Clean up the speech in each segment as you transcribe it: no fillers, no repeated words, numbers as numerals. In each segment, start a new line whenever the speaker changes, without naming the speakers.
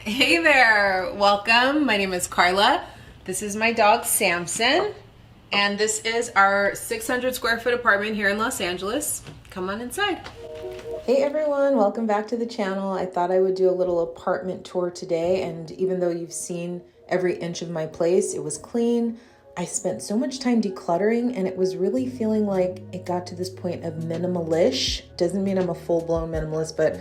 Hey there, welcome. My name is Carla. This is my dog Samson, and this is our 600 square foot apartment here in Los Angeles. Come on inside.
Hey everyone, welcome back to the channel. I thought I would do a little apartment tour today, and even though you've seen every inch of my place, it was clean. I spent so much time decluttering and it was really feeling like it got to this point of minimalish. Doesn't mean I'm a full-blown minimalist, but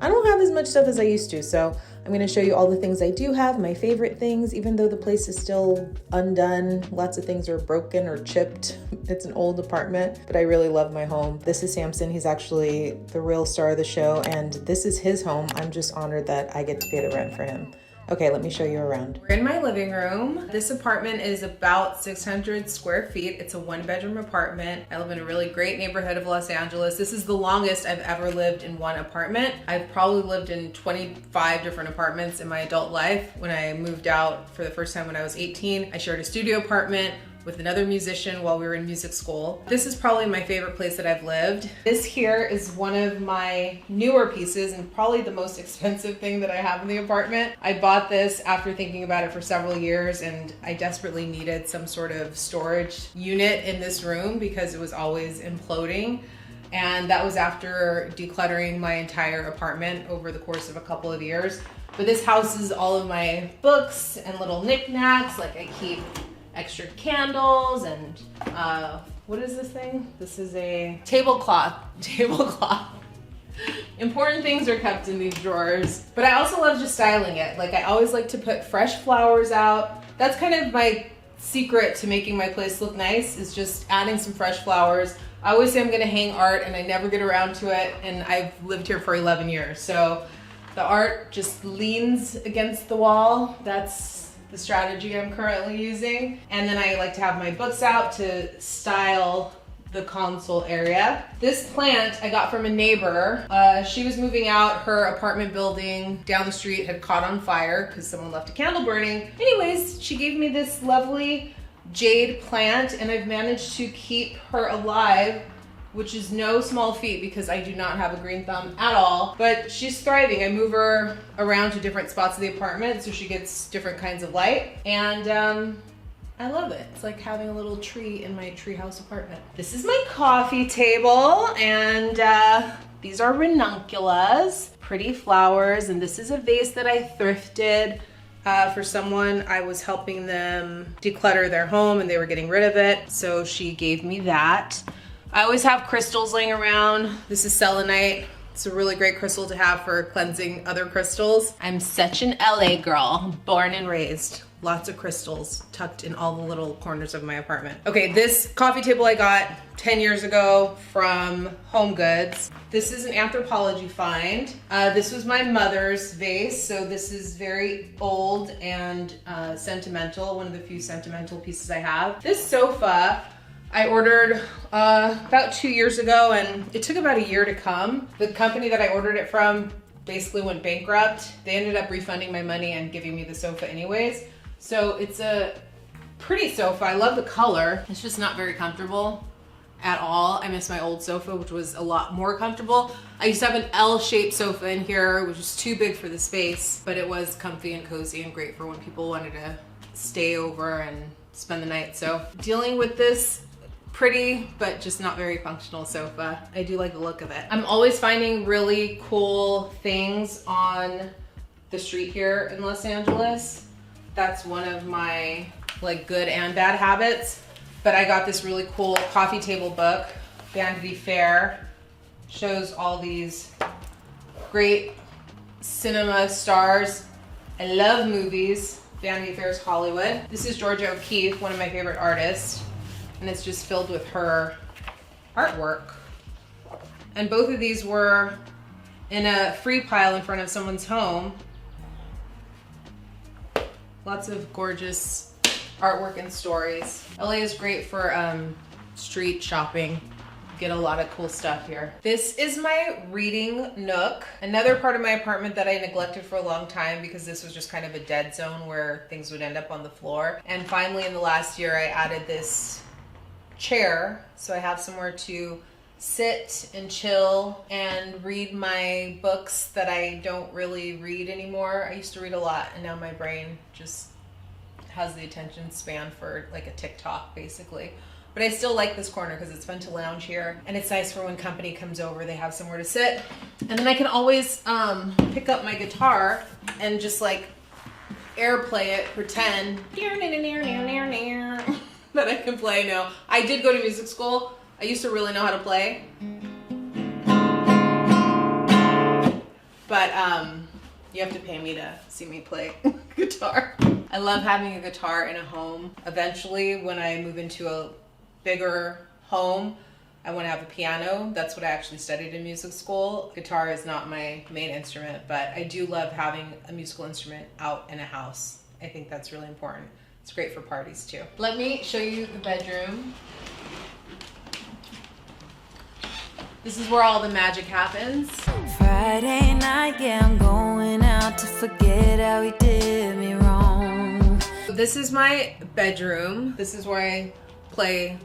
I don't have as much stuff as I used to. So I'm going to show you all the things I do have, my favorite things, even though the place is still undone. Lots of things are broken or chipped. It's an old apartment, but I really love my home. This is Samson. He's actually the real star of the show, and this is his home. I'm just honored that I get to pay the rent for him. Okay, let me show you around.
We're in my living room. This apartment is about 600 square feet. It's a one-bedroom apartment. I live in a really great neighborhood of Los Angeles. This is the longest I've ever lived in one apartment. I've probably lived in 25 different apartments in my adult life. When I moved out for the first time when I was 18, I shared a studio apartment with another musician while we were in music school. This is probably my favorite place that I've lived. This here is one of my newer pieces and probably the most expensive thing that I have in the apartment. I bought this after thinking about it for several years, and I desperately needed some sort of storage unit in this room because it was always imploding. And that was after decluttering my entire apartment over the course of a couple of years. But this houses all of my books and little knickknacks. Like I keep extra candles and what is this thing? This is a tablecloth. Important things are kept in these drawers, but I also love just styling it. Like I always like to put fresh flowers out. That's kind of my secret to making my place look nice, is just adding some fresh flowers. I always say I'm gonna hang art and I never get around to it, and I've lived here for 11 years. So the art just leans against the wall. That's the strategy I'm currently using. And then I like to have my books out to style the console area. This plant I got from a neighbor. She was moving out. Her apartment building down the street had caught on fire because someone left a candle burning. Anyways, she gave me this lovely jade plant, and I've managed to keep her alive, which is no small feat because I do not have a green thumb at all, but she's thriving. I move her around to different spots of the apartment so she gets different kinds of light, and I love it. It's like having a little tree in my treehouse apartment. This is my coffee table, and these are ranunculus, pretty flowers, and this is a vase that I thrifted for someone. I was helping them declutter their home and they were getting rid of it, so she gave me that. I always have crystals laying around. This is selenite. It's a really great crystal to have for cleansing other crystals. I'm such an LA girl, born and raised. Lots of crystals tucked in all the little corners of my apartment. Okay, this coffee table I got 10 years ago from Home Goods. This is an Anthropologie find. This was my mother's vase, so this is very old and sentimental, one of the few sentimental pieces I have. This sofa I ordered about 2 years ago, and it took about a year to come. The company that I ordered it from basically went bankrupt. They ended up refunding my money and giving me the sofa anyways. So it's a pretty sofa. I love the color. It's just not very comfortable at all. I miss my old sofa, which was a lot more comfortable. I used to have an L-shaped sofa in here, which was too big for the space, but it was comfy and cozy and great for when people wanted to stay over and spend the night. So dealing with this pretty but just not very functional sofa. I do like the look of it. I'm always finding really cool things on the street here in Los Angeles. That's one of my like good and bad habits. But I got this really cool coffee table book, Vanity Fair. Shows all these great cinema stars. I love movies. Vanity Fair's Hollywood. This is Georgia O'Keeffe, one of my favorite artists. And it's just filled with her artwork. And both of these were in a free pile in front of someone's home. Lots of gorgeous artwork and stories. LA is great for street shopping. Get a lot of cool stuff here. This is my reading nook. Another part of my apartment that I neglected for a long time because this was just kind of a dead zone where things would end up on the floor. And finally in the last year I added this chair, so I have somewhere to sit and chill and read my books that I don't really read anymore. I used to read a lot, and now my brain just has the attention span for like a TikTok basically. But I still like this corner because it's fun to lounge here, and it's nice for when company comes over, they have somewhere to sit. And then I can always pick up my guitar and just like airplay it, pretend that I can play. No, I did go to music school. I used to really know how to play. But you have to pay me to see me play guitar. I love having a guitar in a home. Eventually, when I move into a bigger home, I want to have a piano. That's what I actually studied in music school. Guitar is not my main instrument, but I do love having a musical instrument out in a house. I think that's really important. It's great for parties too. Let me show you the bedroom. This is where all the magic happens.
Friday night, yeah, I'm going out to forget how he did me wrong.
This is my bedroom. This is where I play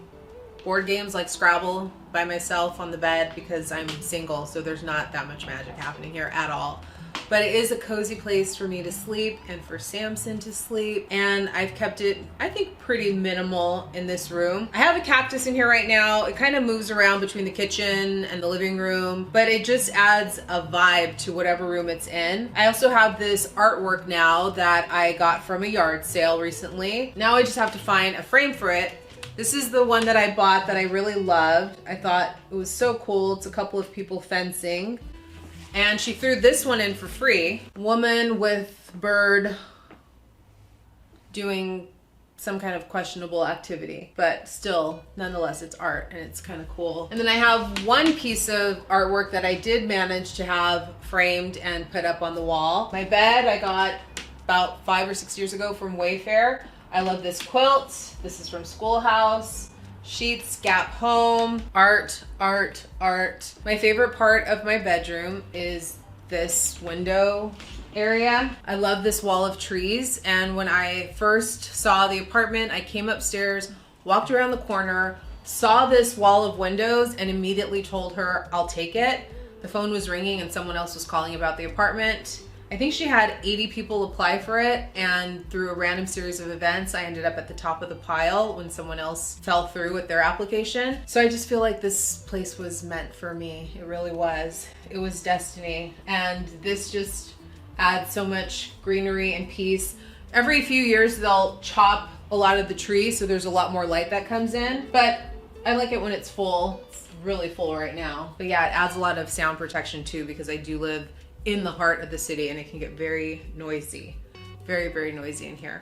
board games like Scrabble by myself on the bed because I'm single, so there's not that much magic happening here at all. But it is a cozy place for me to sleep and for Samson to sleep. And I've kept it, I think, pretty minimal in this room. I have a cactus in here right now. It kind of moves around between the kitchen and the living room, but it just adds a vibe to whatever room it's in. I also have this artwork now that I got from a yard sale recently. Now I just have to find a frame for it. This is the one that I bought that I really loved. I thought it was so cool. It's a couple of people fencing. And she threw this one in for free. Woman with bird doing some kind of questionable activity, but still, nonetheless, it's art and it's kind of cool. And then I have one piece of artwork that I did manage to have framed and put up on the wall. My bed I got about 5 or 6 years ago from Wayfair. I love this quilt. This is from Schoolhouse. Sheets, Gap Home, art, art, art. My favorite part of my bedroom is this window area. I love this wall of trees, and when I first saw the apartment, I came upstairs, walked around the corner, saw this wall of windows, and immediately told her I'll take it. The phone was ringing and someone else was calling about the apartment. I think she had 80 people apply for it, and through a random series of events, I ended up at the top of the pile when someone else fell through with their application. So I just feel like this place was meant for me. It really was. It was destiny. And this just adds so much greenery and peace. Every few years, they'll chop a lot of the trees, so there's a lot more light that comes in. But I like it when it's full. It's really full right now. But yeah, it adds a lot of sound protection too, because I do live in the heart of the city and it can get very noisy. Very, very noisy in here.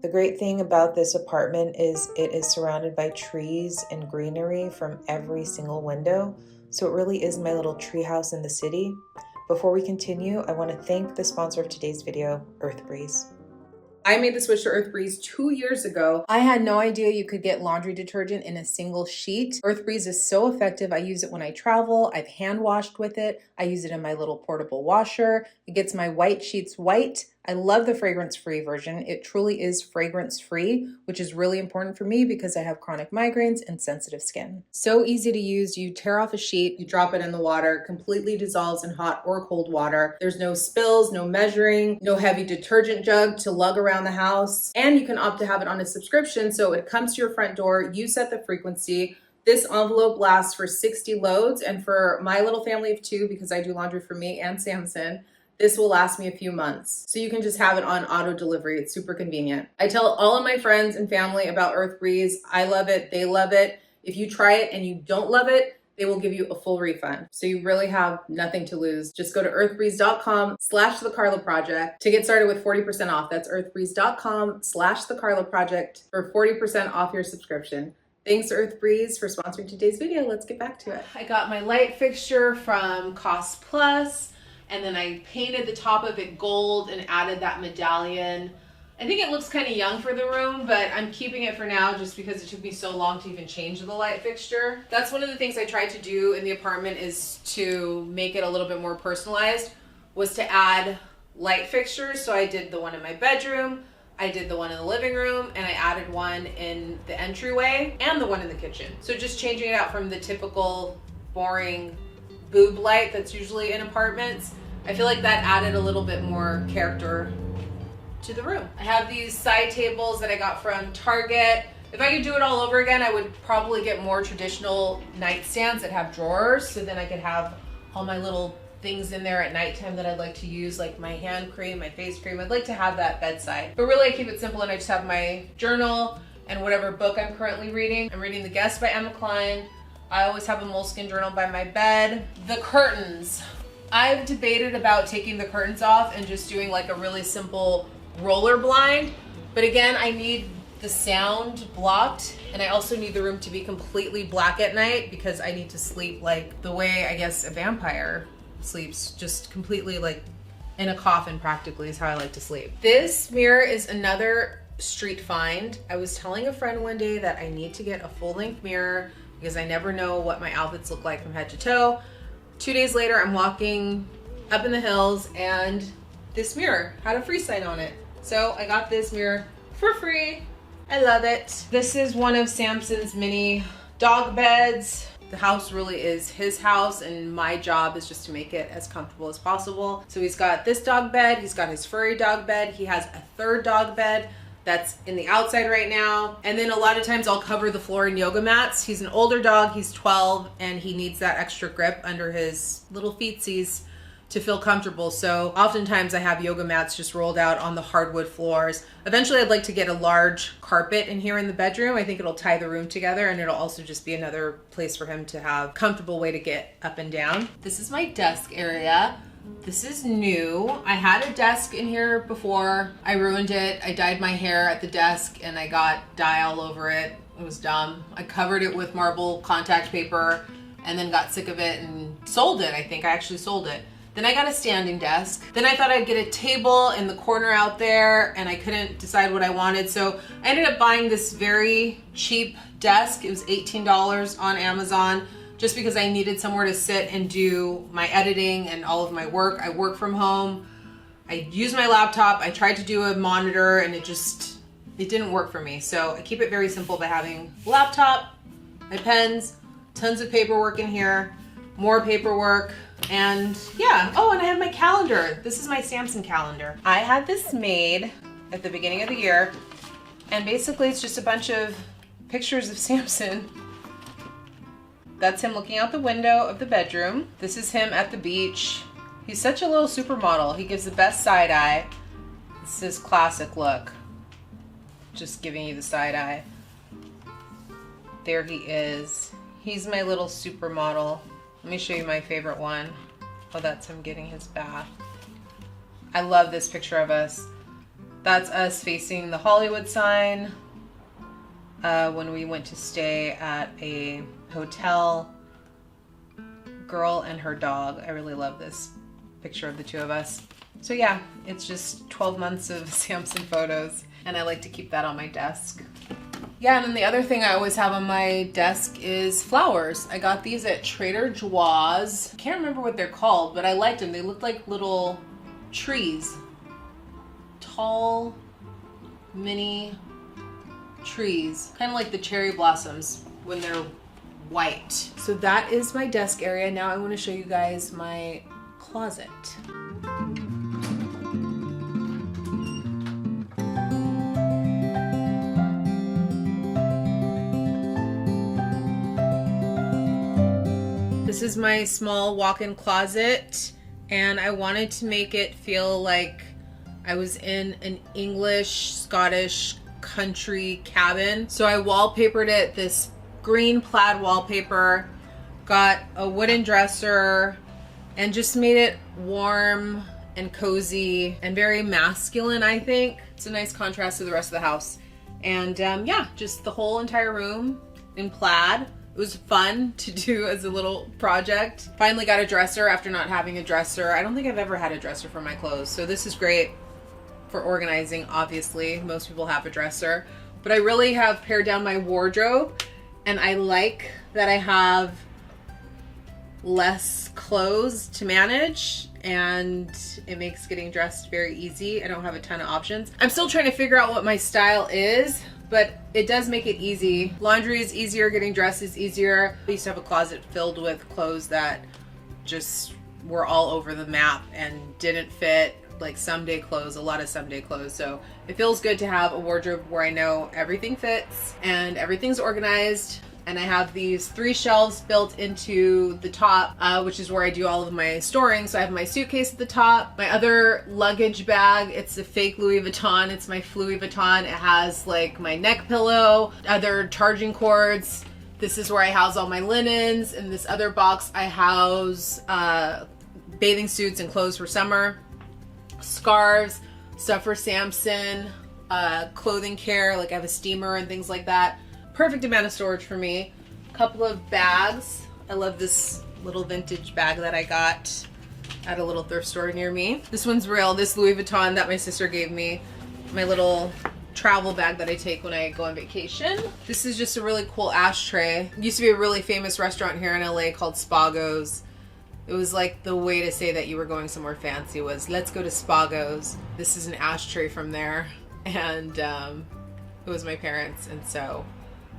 The great thing about this apartment is it is surrounded by trees and greenery from every single window. So it really is my little tree house in the city. Before we continue, I want to thank the sponsor of today's video, Earth Breeze.
I made the switch to Earth Breeze 2 years ago. I had no idea you could get laundry detergent in a single sheet. Earth Breeze is so effective. I use it when I travel. I've hand washed with it. I use it in my little portable washer. It gets my white sheets white. I love the fragrance-free version. It truly is fragrance-free, which is really important for me because I have chronic migraines and sensitive skin. So easy to use. You tear off a sheet, you drop it in the water, completely dissolves in hot or cold water. There's no spills, no measuring, no heavy detergent jug to lug around the house. And you can opt to have it on a subscription, so it comes to your front door, you set the frequency. This envelope lasts for 60 loads, and for my little family of 2, because I do laundry for me and Samson, this will last me a few months. So you can just have it on auto delivery. It's super convenient. I tell all of my friends and family about Earth Breeze. I love it. They love it. If you try it and you don't love it, they will give you a full refund. So you really have nothing to lose. Just go to earthbreeze.com/the Carla Project to get started with 40% off. That's earthbreeze.com/the Carla Project for 40% off your subscription. Thanks to Earth Breeze for sponsoring today's video. Let's get back to it. I got my light fixture from Cost Plus. And then I painted the top of it gold and added that medallion. I think it looks kind of young for the room, but I'm keeping it for now just because it took me so long to even change the light fixture. That's one of the things I tried to do in the apartment, is to make it a little bit more personalized, was to add light fixtures. So I did the one in my bedroom, I did the one in the living room, and I added one in the entryway and the one in the kitchen. So just changing it out from the typical boring boob light that's usually in apartments. I feel like that added a little bit more character to the room. I have these side tables that I got from Target. If I could do it all over again, I would probably get more traditional nightstands that have drawers, so then I could have all my little things in there at nighttime that I'd like to use, like my hand cream, my face cream. I'd like to have that bedside. But really I keep it simple, and I just have my journal and whatever book I'm currently reading. I'm reading The Guest by Emma Cline. I always have a moleskin journal by my bed. The curtains. I've debated about taking the curtains off and just doing like a really simple roller blind. But again, I need the sound blocked, and I also need the room to be completely black at night because I need to sleep like the way I guess a vampire sleeps, just completely like in a coffin practically is how I like to sleep. This mirror is another street find. I was telling a friend one day that I need to get a full-length mirror because I never know what my outfits look like from head to toe. 2 days later, I'm walking up in the hills and this mirror had a free sign on it. So I got this mirror for free. I love it. This is one of Samson's mini dog beds. The house really is his house, and my job is just to make it as comfortable as possible. So he's got this dog bed, he's got his furry dog bed, he has a third dog bed that's in the outside right now. And then a lot of times I'll cover the floor in yoga mats. He's an older dog, he's 12, and he needs that extra grip under his little feetsies to feel comfortable. So oftentimes I have yoga mats just rolled out on the hardwood floors. Eventually I'd like to get a large carpet in here in the bedroom. I think it'll tie the room together, and it'll also just be another place for him to have a comfortable way to get up and down. This is my desk area. This is new. I had a desk in here before. I ruined it. I dyed my hair at the desk and I got dye all over it. It was dumb. I covered it with marble contact paper and then got sick of it and sold it. I think I actually sold it. Then I got a standing desk. Then I thought I'd get a table in the corner out there, and I couldn't decide what I wanted. So I ended up buying this very cheap desk. It was $18 on Amazon, just because I needed somewhere to sit and do my editing and all of my work. I work from home. I use my laptop. I tried to do a monitor and it didn't work for me. So I keep it very simple by having a laptop, my pens, tons of paperwork in here, more paperwork. And yeah, oh, and I have my calendar. This is my Samson calendar. I had this made at the beginning of the year, and basically it's just a bunch of pictures of Samson. That's him looking out the window of the bedroom. This is him at the beach. He's such a little supermodel. He gives the best side eye. This is classic look. Just giving you the side eye. There he is. He's my little supermodel. Let me show you my favorite one. Oh, that's him getting his bath. I love this picture of us. That's us facing the Hollywood sign when we went to stay at a hotel. Girl and her dog. I really love this picture of the two of us. So yeah, it's just 12 months of Samson photos, and I like to keep that on my desk. Yeah, and then the other thing I always have on my desk is flowers. I got these at Trader Joe's. I can't remember what they're called, but I liked them. They looked like little trees. Tall, mini trees. Kind of like the cherry blossoms when they're white. So that is my desk area. Now I want to show you guys my closet. This is my small walk-in closet, and I wanted to make it feel like I was in an English, Scottish country cabin. So I wallpapered it this green plaid wallpaper, got a wooden dresser, and just made it warm and cozy and very masculine, I think. It's a nice contrast to the rest of the house. And yeah, just the whole entire room in plaid. It was fun to do as a little project. Finally got a dresser after not having a dresser. I don't think I've ever had a dresser for my clothes, so this is great for organizing, obviously. Most people have a dresser. But I really have pared down my wardrobe, and I like that I have less clothes to manage, and it makes getting dressed very easy. I don't have a ton of options. I'm still trying to figure out what my style is, but it does make it easy. Laundry is easier, getting dressed is easier. I used to have a closet filled with clothes that just were all over the map and didn't fit, like someday clothes, a lot of someday clothes. So it feels good to have a wardrobe where I know everything fits and everything's organized. And I have these 3 shelves built into the top, which is where I do all of my storing. So I have my suitcase at the top, my other luggage bag. It's a fake Louis Vuitton. It's my Louis Vuitton. It has like my neck pillow, other charging cords. This is where I house all my linens. In this other box, I house bathing suits and clothes for summer, scarves, stuff for Samson, clothing care, like I have a steamer and things like that. Perfect amount of storage for me. A couple of bags. I love this little vintage bag that I got at a little thrift store near me. This one's real. This Louis Vuitton that my sister gave me. My little travel bag that I take when I go on vacation. This is just a really cool ashtray. It used to be a really famous restaurant here in LA called Spago's. It was like the way to say that you were going somewhere fancy was, let's go to Spago's. This is an ashtray from there. And it was my parents, and so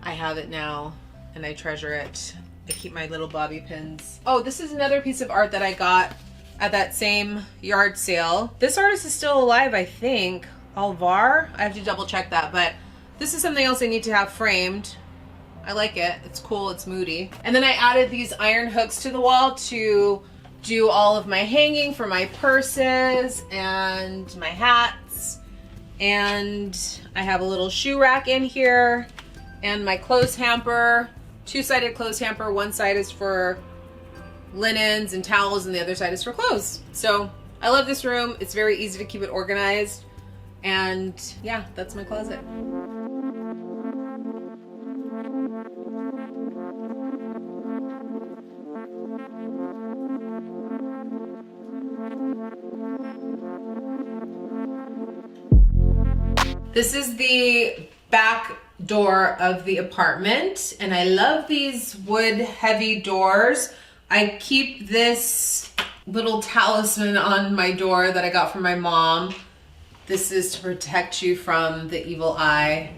I have it now and I treasure it. I keep my little bobby pins. Oh, this is another piece of art that I got at that same yard sale. This artist is still alive, I think. Alvar? I have to double check that, but this is something else I need to have framed. I like it. It's cool. It's moody. And then I added these iron hooks to the wall to do all of my hanging for my purses and my hats. And I have a little shoe rack in here. And my clothes hamper, 2-sided clothes hamper. One side is for linens and towels and the other side is for clothes. So I love this room. It's very easy to keep it organized. And yeah, that's my closet. This is the back door of the apartment, and I love these wood heavy doors. I keep this little talisman on my door that I got from my mom. This is to protect you from the evil eye.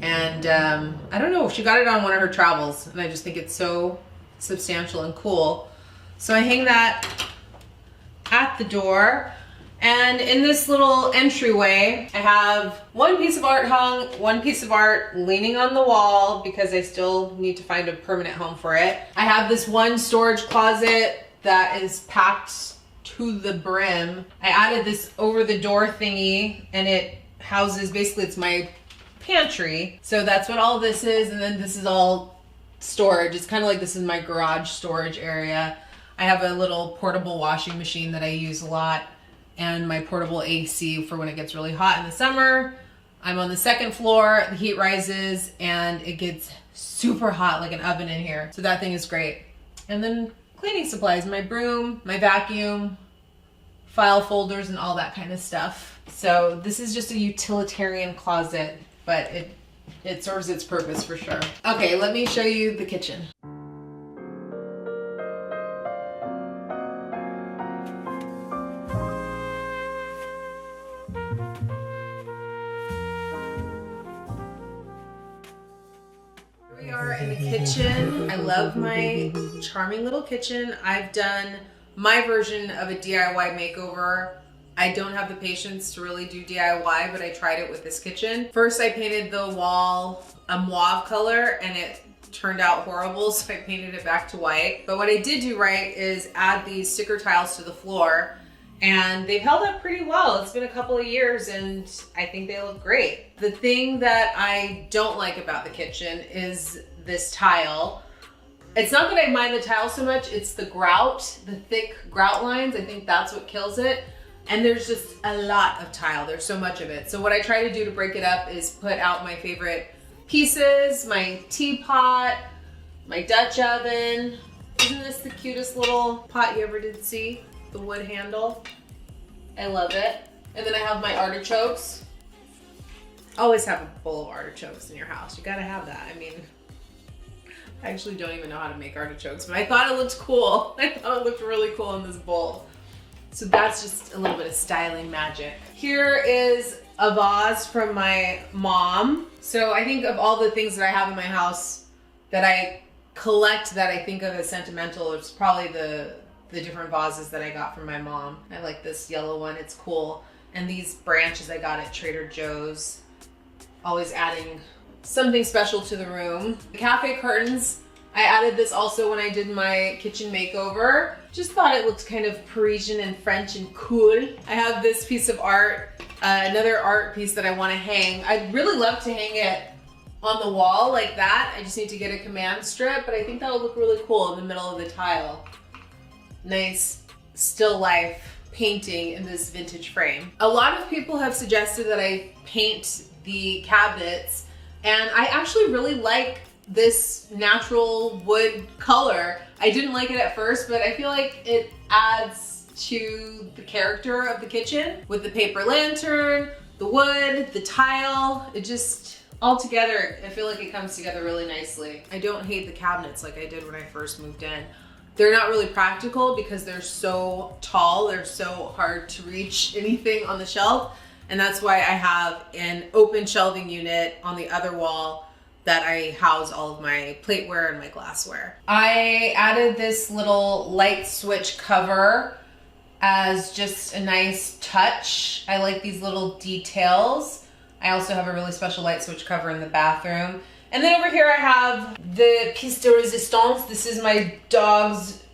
And I don't know, she got it on one of her travels, and I just think it's so substantial and cool. So I hang that at the door. And in this little entryway, I have one piece of art hung, one piece of art leaning on the wall because I still need to find a permanent home for it. I have this one storage closet that is packed to the brim. I added this over the door thingy, and it houses, basically it's my pantry. So that's what all this is. And then this is all storage. It's kind of like this is my garage storage area. I have a little portable washing machine that I use a lot, and my portable AC for when it gets really hot in the summer. I'm on the 2nd floor, the heat rises, and it gets super hot like an oven in here. So that thing is great. And then cleaning supplies, my broom, my vacuum, file folders, and all that kind of stuff. So this is just a utilitarian closet, but it serves its purpose for sure. Okay, let me show you the kitchen. We are in the kitchen. I love my charming little kitchen. I've done my version of a DIY makeover. I don't have the patience to really do DIY, but I tried it with this kitchen. First, I painted the wall a mauve color, and it turned out horrible, so I painted it back to white. But what I did do right is add these sticker tiles to the floor, and they've held up pretty well. It's been a couple of years, and I think they look great. The thing that I don't like about the kitchen is this tile. It's not that I mind the tile so much, it's the grout, the thick grout lines. I think that's what kills it. And there's just a lot of tile. There's so much of it. So what I try to do to break it up is put out my favorite pieces, my teapot, my Dutch oven. Isn't this the cutest little pot you ever did see? The wood handle. I love it. And then I have my artichokes. Always have a bowl of artichokes in your house. You gotta have that. I mean, I actually don't even know how to make artichokes, but I thought it looked cool. I thought it looked really cool in this bowl. So that's just a little bit of styling magic. Here is a vase from my mom. So I think of all the things that I have in my house that I collect that I think of as sentimental, it's probably the different vases that I got from my mom. I like this yellow one, it's cool. And these branches I got at Trader Joe's, always adding something special to the room. The cafe curtains, I added this also when I did my kitchen makeover. Just thought it looked kind of Parisian and French and cool. I have this piece of art, another art piece that I want to hang. I'd really love to hang it on the wall like that. I just need to get a command strip, but I think that would look really cool in the middle of the tile. Nice still life painting in this vintage frame. A lot of people have suggested that I paint the cabinets, and I actually really like this natural wood color. I didn't like it at first, but I feel like it adds to the character of the kitchen with the paper lantern, the wood, the tile. It just, all together, I feel like it comes together really nicely. I don't hate the cabinets like I did when I first moved in. They're not really practical because they're so tall, they're so hard to reach anything on the shelf. And that's why I have an open shelving unit on the other wall that I house all of my plateware and my glassware. I added this little light switch cover as just a nice touch. I like these little details. I also have a really special light switch cover in the bathroom. And then over here I have the piece de resistance. This is my dog's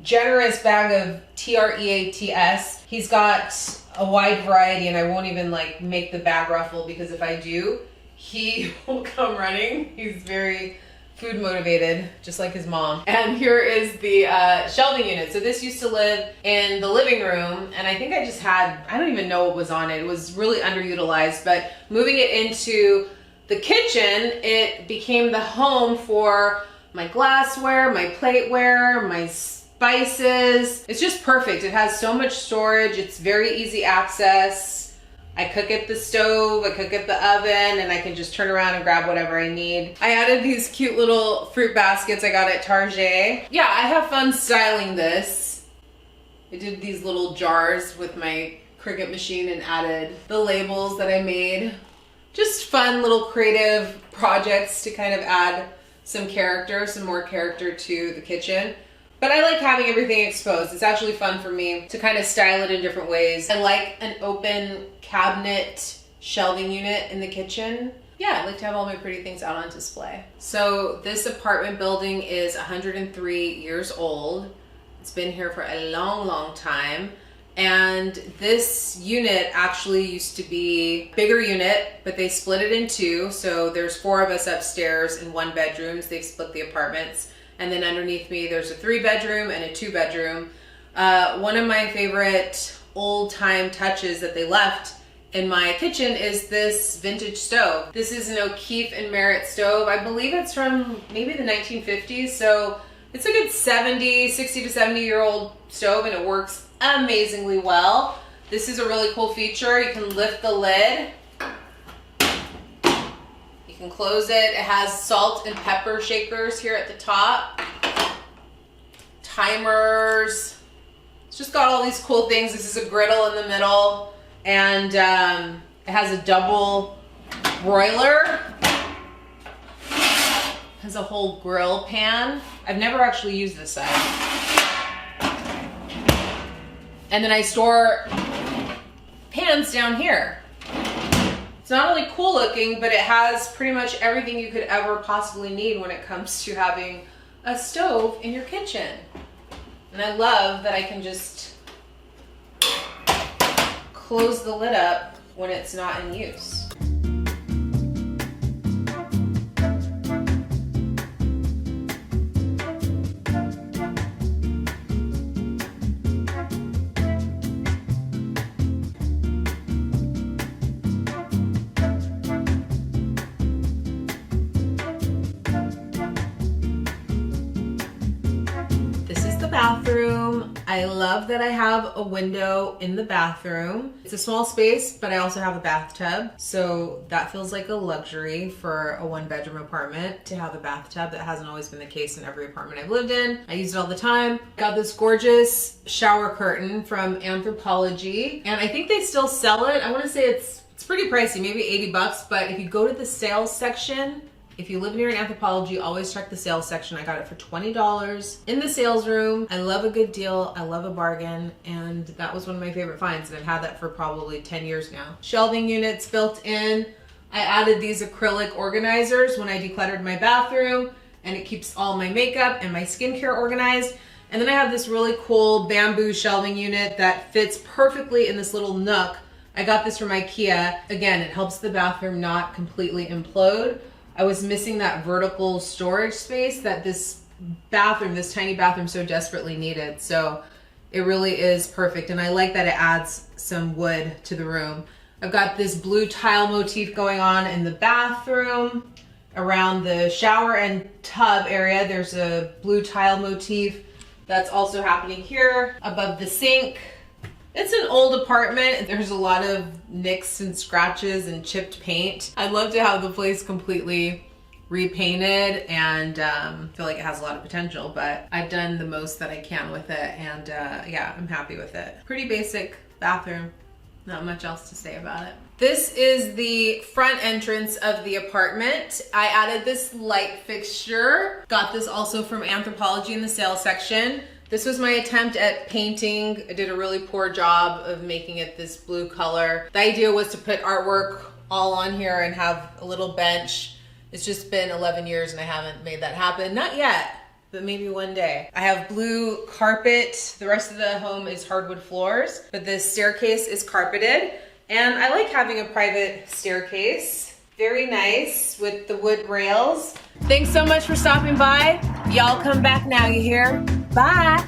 generous bag of TREATS. He's got a wide variety, and I won't even like make the bag ruffle, because if I do, he will come running. He's very food motivated, just like his mom. And here is the shelving unit. So this used to live in the living room, and I think I just had, I don't even know what was on it. It was really underutilized, but moving it into the kitchen, it became the home for my glassware, my plateware, my spices. It's just perfect. It has so much storage. It's very easy access. I cook at the stove, I cook at the oven, and I can just turn around and grab whatever I need. I added these cute little fruit baskets I got at Target. Yeah, I have fun styling this. I did these little jars with my Cricut machine and added the labels that I made. Just fun little creative projects to kind of add some character, some more character to the kitchen. But I like having everything exposed. It's actually fun for me to kind of style it in different ways. I like an open cabinet shelving unit in the kitchen. Yeah, I like to have all my pretty things out on display. So this apartment building is 103 years old. It's been here for a long, long time. And this unit actually used to be a bigger unit, but they split it in two. So there's 4 of us upstairs in 1 bedroom. They've split the apartments. And then underneath me, there's a 3-bedroom and a 2-bedroom. One of my favorite old time touches that they left in my kitchen is this vintage stove. This is an O'Keefe and Merritt stove. I believe it's from maybe the 1950s. So it's a good 60 to 70 year old stove, and it works amazingly well. This is a really cool feature. You can lift the lid. You can close it. It has salt and pepper shakers here at the top. Timers. It's just got all these cool things. This is a griddle in the middle, and it has a double broiler. It has a whole grill pan. I've never actually used this side. And then I store pans down here. It's not only cool looking, but it has pretty much everything you could ever possibly need when it comes to having a stove in your kitchen. And I love that I can just close the lid up when it's not in use. bathroom. I love that I have a window in the bathroom. It's a small space, but I also have a bathtub. So that feels like a luxury for a 1-bedroom apartment to have a bathtub. That hasn't always been the case in every apartment I've lived in. I use it all the time. Got this gorgeous shower curtain from Anthropologie, and I think they still sell it. I want to say it's pretty pricey, maybe 80 bucks, but if you go to the sales section, if you live near an Anthropologie, always check the sales section. I got it for $20 in the sales room. I love a good deal. I love a bargain. And that was one of my favorite finds. And I've had that for probably 10 years now. Shelving units built in. I added these acrylic organizers when I decluttered my bathroom, and it keeps all my makeup and my skincare organized. And then I have this really cool bamboo shelving unit that fits perfectly in this little nook. I got this from IKEA. Again, it helps the bathroom not completely implode. I was missing that vertical storage space that this bathroom, this tiny bathroom, so desperately needed. So it really is perfect. And I like that it adds some wood to the room. I've got this blue tile motif going on in the bathroom. Around the shower and tub area, there's a blue tile motif that's also happening here. Above the sink, it's an old apartment. There's a lot of nicks and scratches and chipped paint. I'd love to have the place completely repainted and feel like it has a lot of potential, but I've done the most that I can with it, and yeah, I'm happy with it. Pretty basic bathroom. Not much else to say about it. This is the front entrance of the apartment. I added this light fixture. Got this also from Anthropologie in the sales section. This was my attempt at painting. I did a really poor job of making it this blue color. The idea was to put artwork all on here and have a little bench. It's just been 11 years and I haven't made that happen. Not yet, but maybe one day. I have blue carpet. The rest of the home is hardwood floors, but this staircase is carpeted. And I like having a private staircase. Very nice with the wood rails. Thanks so much for stopping by. Y'all come back now, you hear? Bye.